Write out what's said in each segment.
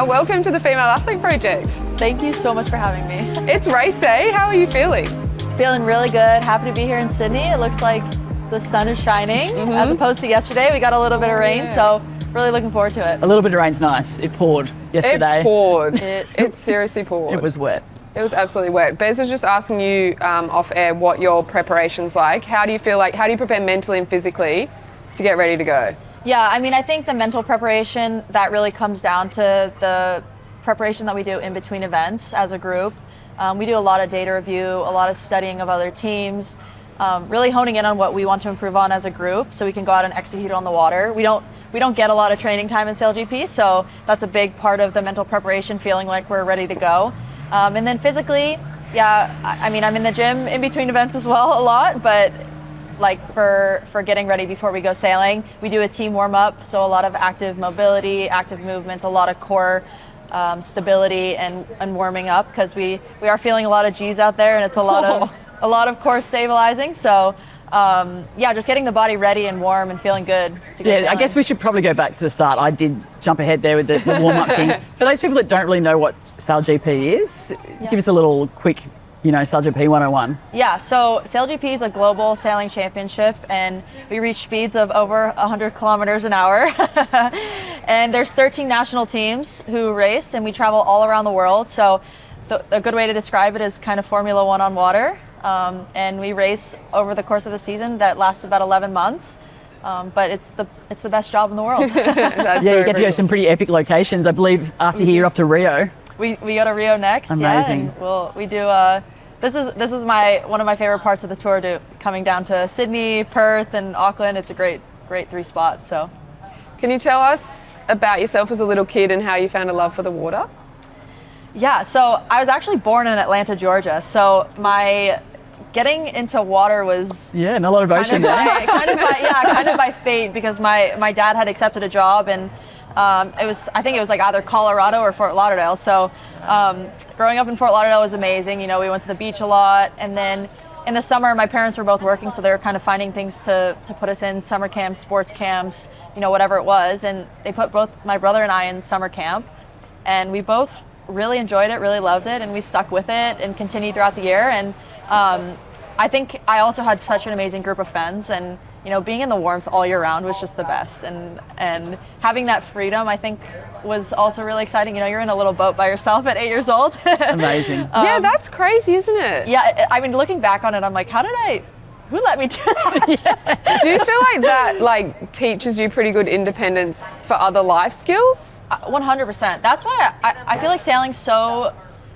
Anna, welcome to the Female Athlete Project. Thank you so much for having me. It's race day. How are you feeling? Feeling really good. Happy to be here in Sydney. It looks like the sun is shining as opposed to yesterday. We got a little bit of rain, so really looking forward to it. A little bit of rain's nice. It poured yesterday. It poured. It seriously poured. It was wet. It was absolutely wet. Bez was just asking you off air what your preparation's like. How do you prepare mentally and physically to get ready to go? Yeah, I mean, I think the mental preparation, that really comes down to the preparation that we do in between events as a group. We do a lot of data review, a lot of studying of other teams, really honing in on what we want to improve on as a group so we can go out and execute on the water. We don't get a lot of training time in SailGP, so that's a big part of the mental preparation, feeling like we're ready to go. And then physically, yeah, I mean, I'm in the gym in between events as well a lot, but like for getting ready before we go sailing, we do a team warm-up, so a lot of active mobility, active movements, a lot of core stability and warming up, because we are feeling a lot of G's out there, and it's a lot of core stabilizing. So yeah, just getting the body ready and warm and feeling good to go sailing. I guess we should probably go back to the start. I did jump ahead there with the warm-up thing. For those people that don't really know what SailGP is, give us a little quick, SailGP 101. Yeah, so SailGP is a global sailing championship, and we reach speeds of over 100 kilometers an hour. And there's 13 national teams who race, and we travel all around the world. So a good way to describe it is kind of Formula One on water. And we race over the course of the season that lasts about 11 months. But it's the best job in the world. Yeah, you get to go to some pretty epic locations. I believe after here, you're off to Rio. We go to Rio next. Amazing. Yeah, and we do. This is one of my favorite parts of the tour. Coming down to Sydney, Perth, and Auckland. It's a great 3 spots. So, can you tell us about yourself as a little kid and how you found a love for the water? Yeah, so I was actually born in Atlanta, Georgia. So my getting into water was not a lot of ocean there. kind of by fate, because my dad had accepted a job, and I think it was like either Colorado or Fort Lauderdale. So growing up in Fort Lauderdale was amazing. We went to the beach a lot, and then in the summer my parents were both working, so they were kind of finding things to put us in, summer camps, sports camps, whatever it was, and they put both my brother and I in summer camp, and we both really enjoyed it, really loved it, and we stuck with it and continued throughout the year. And I think I also had such an amazing group of friends, and being in the warmth all year round was just the best, and having that freedom, I think, was also really exciting. You're in a little boat by yourself at 8 years old. Amazing. Yeah, that's crazy, isn't it? Yeah, I mean, looking back on it, I'm like, who let me do that? Do you feel like that teaches you pretty good independence for other life skills? 100%. That's why I feel like sailing's so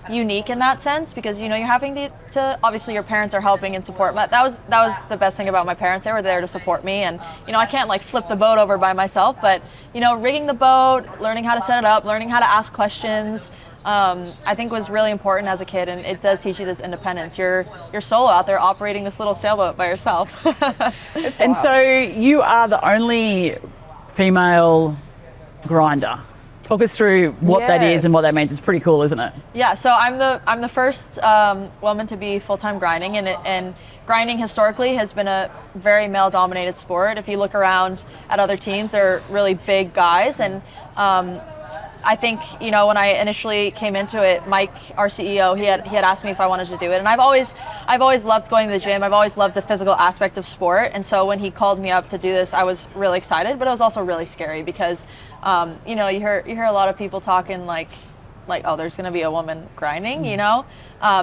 unique in that sense, because you're having to obviously your parents are helping and support. That was the best thing about my parents. They were there to support me, and I can't flip the boat over by myself, but rigging the boat, learning how to set it up, learning how to ask questions, I think was really important as a kid, and it does teach you this independence. You're solo out there operating this little sailboat by yourself. And so you are the only female grinder. Talk us through what that is and what that means. It's pretty cool, isn't it? Yeah, so I'm the first woman to be full-time grinding, and grinding historically has been a very male-dominated sport. If you look around at other teams, they're really big guys, and I think when I initially came into it, Mike, our CEO, he had asked me if I wanted to do it, and I've always loved going to the gym. I've always loved the physical aspect of sport, and so when he called me up to do this, I was really excited, but it was also really scary, because you hear a lot of people talking like oh, there's going to be a woman grinding,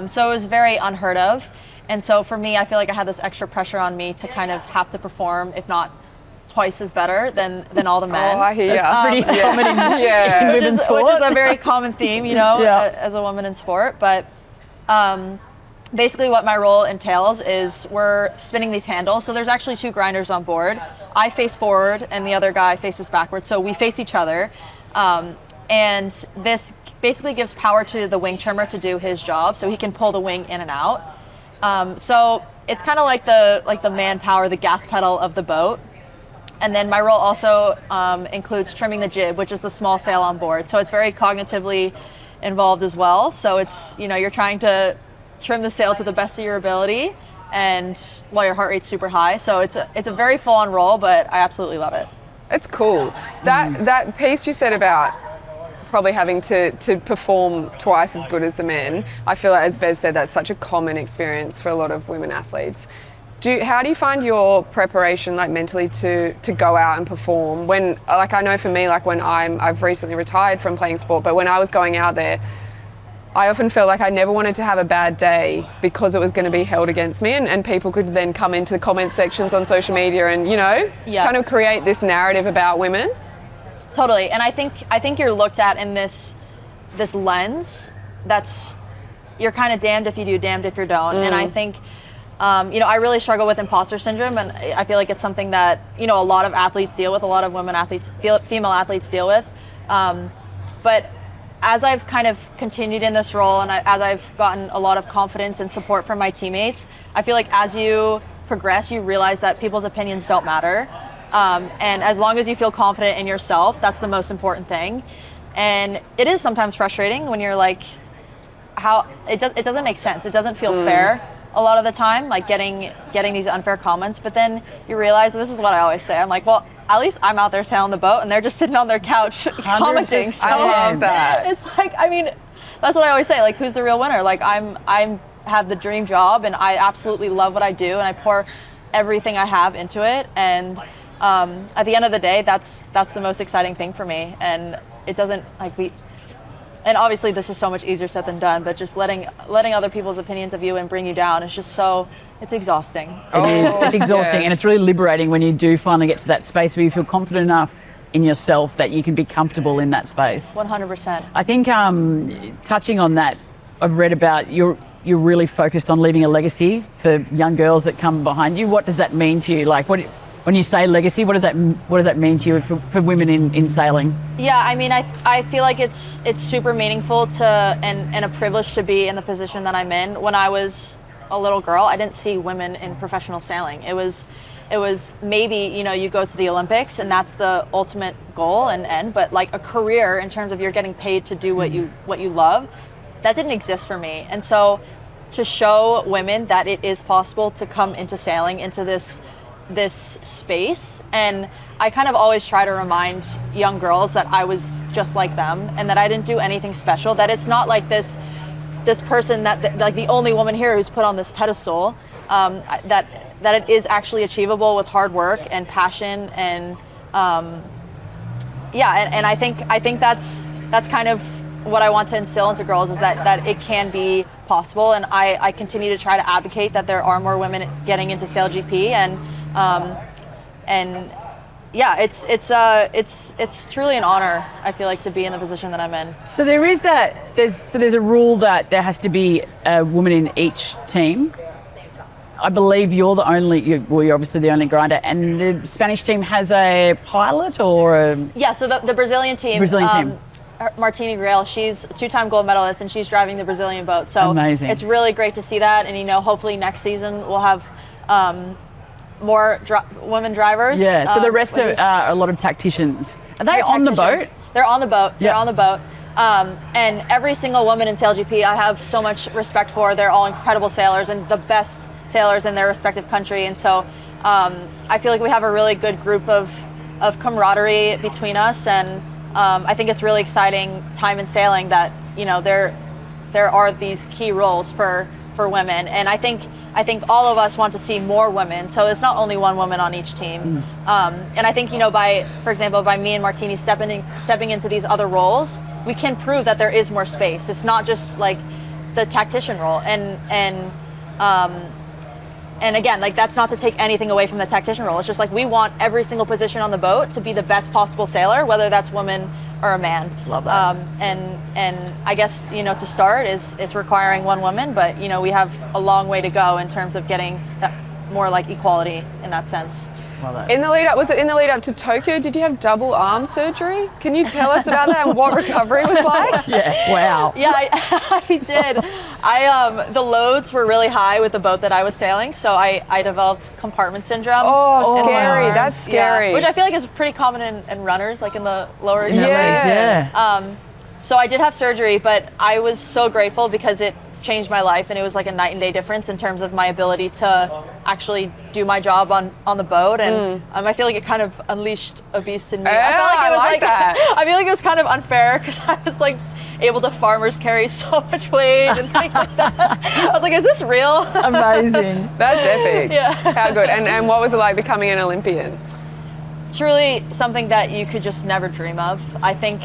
so it was very unheard of, and so for me, I feel like I had this extra pressure on me to kind of have to perform, if not twice as better than all the men. Oh, I hear That's pretty common in women's sport. Which is a very common theme, as a woman in sport. But basically what my role entails is we're spinning these handles. So there's actually 2 grinders on board. I face forward and the other guy faces backwards. So we face each other. And this basically gives power to the wing trimmer to do his job, so he can pull the wing in and out. So it's kind of like the manpower, the gas pedal of the boat. And then my role also includes trimming the jib, which is the small sail on board. So it's very cognitively involved as well. So it's, you're trying to trim the sail to the best of your ability, and while your heart rate's super high. So it's a very full-on role, but I absolutely love it. It's cool. That piece you said about probably having to perform twice as good as the men. I feel like, as Bez said, that's such a common experience for a lot of women athletes. How do you find your preparation, like mentally, to go out and perform? When, like, I know for me, like when I've recently retired from playing sport, but when I was going out there, I often felt like I never wanted to have a bad day because it was going to be held against me, and people could then come into the comment sections on social media and, you know, kind of create this narrative about women. Totally, and I think you're looked at in this lens that's, you're kind of damned if you do, damned if you don't, and I think. You know, I really struggle with imposter syndrome, and I feel like it's something that, you know, a lot of athletes deal with, a lot of women athletes, female athletes deal with. But as I've kind of continued in this role, and as I've gotten a lot of confidence and support from my teammates, I feel like as you progress, you realize that people's opinions don't matter. And as long as you feel confident in yourself, that's the most important thing. And it is sometimes frustrating when you're like, how it doesn't make sense. It doesn't feel fair. A lot of the time, like getting these unfair comments, but then you realize, this is what I always say, I'm like, well, at least I'm out there sailing the boat and they're just sitting on their couch commenting. So I love that. It's like, I mean, that's what I always say, like, who's the real winner? Like, I'm have the dream job, and I absolutely love what I do, and I pour everything I have into it, and at the end of the day, that's the most exciting thing for me. And it doesn't, like, and obviously this is so much easier said than done, but just letting other people's opinions of you and bring you down is just it's exhausting. It is. It's exhausting, and it's really liberating when you do finally get to that space where you feel confident enough in yourself that you can be comfortable in that space. 100%. I think touching on that, I've read about you're really focused on leaving a legacy for young girls that come behind you. What does that mean to you? Like, when you say legacy, what does that mean to you for women in sailing? Yeah, I mean, I feel like it's super meaningful and a privilege to be in the position that I'm in. When I was a little girl, I didn't see women in professional sailing. It was maybe, you know, you go to the Olympics and that's the ultimate goal and end, but like a career in terms of you're getting paid to do what you love, that didn't exist for me. And so to show women that it is possible to come into sailing, into this space, and I kind of always try to remind young girls that I was just like them and that I didn't do anything special, that it's not like this person that like the only woman here who's put on this pedestal, that it is actually achievable with hard work and passion, and and I think that's kind of what I want to instill into girls, is that it can be possible, and I continue to try to advocate that there are more women getting into SailGP, and yeah, it's truly an honor, I feel like, to be in the position that I'm in. So there's a rule that there has to be a woman in each team. I believe you're obviously the only grinder, and the Spanish team has a pilot or yeah. So the Brazilian team. Martini Grail, she's a 2-time gold medalist, and she's driving the Brazilian boat. So amazing. It's really great to see that, and hopefully next season we'll have more women drivers. Yeah. So the rest are a lot of tacticians. Are they on the boat? They're on the boat. Yep. They're on the boat. And every single woman in SailGP I have so much respect for. They're all incredible sailors and the best sailors in their respective country. And so I feel like we have a really good group of camaraderie between us, and I think it's really exciting time in sailing that there are these key roles for women, and I think all of us want to see more women. So it's not only one woman on each team, and I think for example, by me and Martini stepping into these other roles, we can prove that there is more space. It's not just like the tactician role, and again, like, that's not to take anything away from the tactician role. It's just like we want every single position on the boat to be the best possible sailor, whether that's woman or a man. Love that. And I guess it's to start it's requiring one woman, but we have a long way to go in terms of getting that more like equality in that sense. In the lead up to Tokyo, did you have double arm surgery? Can you tell us about that and what recovery was like? Yeah, wow. Yeah, I did. The loads were really high with the boat that I was sailing, so I developed compartment syndrome. Oh, scary. That's scary. Yeah, which I feel like is pretty common in runners, like in the lower legs. Yeah. So I did have surgery, but I was so grateful because it changed my life, and it was like a night and day difference in terms of my ability to actually do my job on the boat, and I feel like it kind of unleashed a beast in me. Yeah, I felt like it was like that. I feel like it was kind of unfair because I was like able to farmers carry so much weight and things like that. I was like, is this real? Amazing. That's epic. Yeah. How good. And what was it like becoming an Olympian? Truly something that you could just never dream of. I think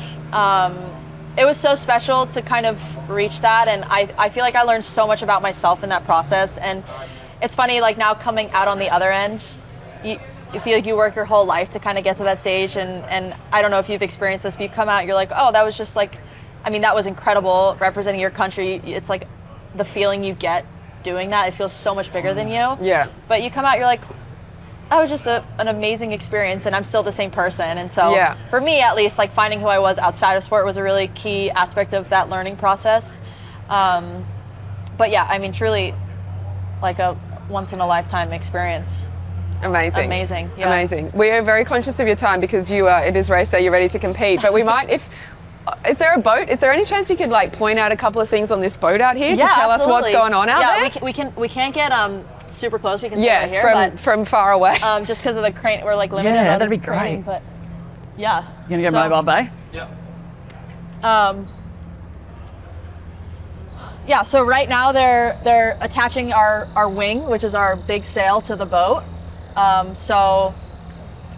it was so special to kind of reach that, and I feel like I learned so much about myself in that process. And it's funny, like now coming out on the other end, you feel like you work your whole life to kind of get to that stage, and I don't know if you've experienced this, but you come out, you're like, oh, that was just like, I mean, that was incredible representing your country. It's like the feeling you get doing that, it feels so much bigger than you. Yeah. But you come out, you're like, that was just an amazing experience, and I'm still the same person. And so for me, at least, like finding who I was outside of sport was a really key aspect of that learning process. But yeah, I mean, truly like a once in a lifetime experience. Amazing. Amazing. Yeah. Amazing. We are very conscious of your time because it is race day, you're ready to compete. But we might, is there a boat? Is there any chance you could like point out a couple of things on this boat out here to tell us what's going on out there? Yeah, we can't get super close. We can stay right here, from far away. Just because of the crane, we're like limited. Yeah, on that'd be craning, great. but yeah. You gonna go mobile bay? Yeah. So right now they're attaching our wing, which is our big sail, to the boat. So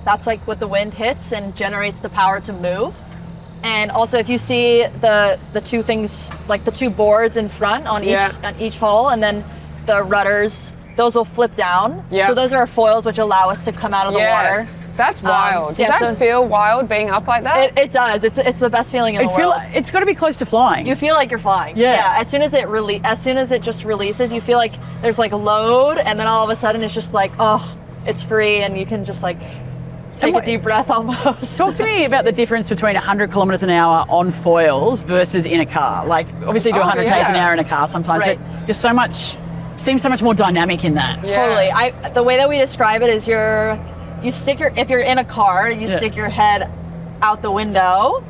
that's like what the wind hits and generates the power to move. And also, if you see the two things, like the two boards in front on each hull, and then the rudders, those will flip down. Yeah. So those are our foils, which allow us to come out of the water. That's wild. Does yeah, that feel wild being up like that? It does. It's the best feeling in the world. It's got to be close to flying. You feel like you're flying. Yeah. As soon as it just releases, you feel like there's like a load, and then all of a sudden it's just like, oh, it's free, and you can just like take a deep breath almost. Talk to me about the difference between 100 kilometers an hour on foils versus in a car. Like, obviously you do 100 k's an hour in a car sometimes, Right. but just seems so much more dynamic in that. Yeah. Totally. The way that we describe it is if you're in a car, you stick your head out the window,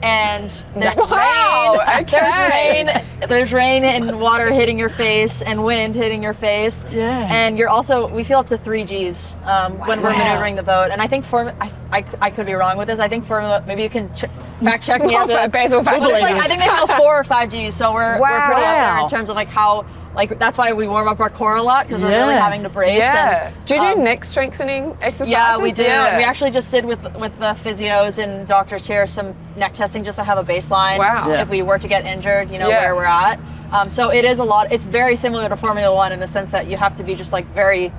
and there's Wow, rain. okay. There's rain and water hitting your face and wind hitting your face. Yeah. And we feel up to 3 Gs when we're maneuvering the boat. And I think I could be wrong with this. I think maybe you can fact check me after this. Basil fact check. I think they feel 4 or 5 Gs. So we're pretty up there in terms of like how. Like that's why we warm up our core a lot, because we're really having to brace. Yeah. And, do you do neck strengthening exercises? Yeah, we do. Yeah. We actually just did with the physios and doctors here some neck testing just to have a baseline. Wow. Yeah. If we were to get injured, where we're at. So it is a lot. It's very similar to Formula One in the sense that you have to be just like very,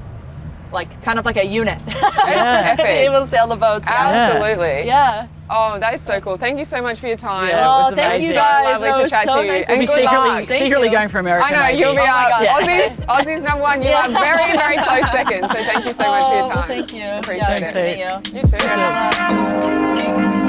like kind of like a unit to be able to sail the boats. Absolutely. Yeah. Oh, that is so cool. Thank you so much for your time. Yeah, it was thank amazing. you guys. Lovely That to was chat so to you. nice to And meet good you. luck. Secretly going for America. I know, maybe. you'll be out. God. Aussie's number one. You are very, very close second. So thank you so much for your time. Thank you. Appreciate Nice it. to meet you. You too.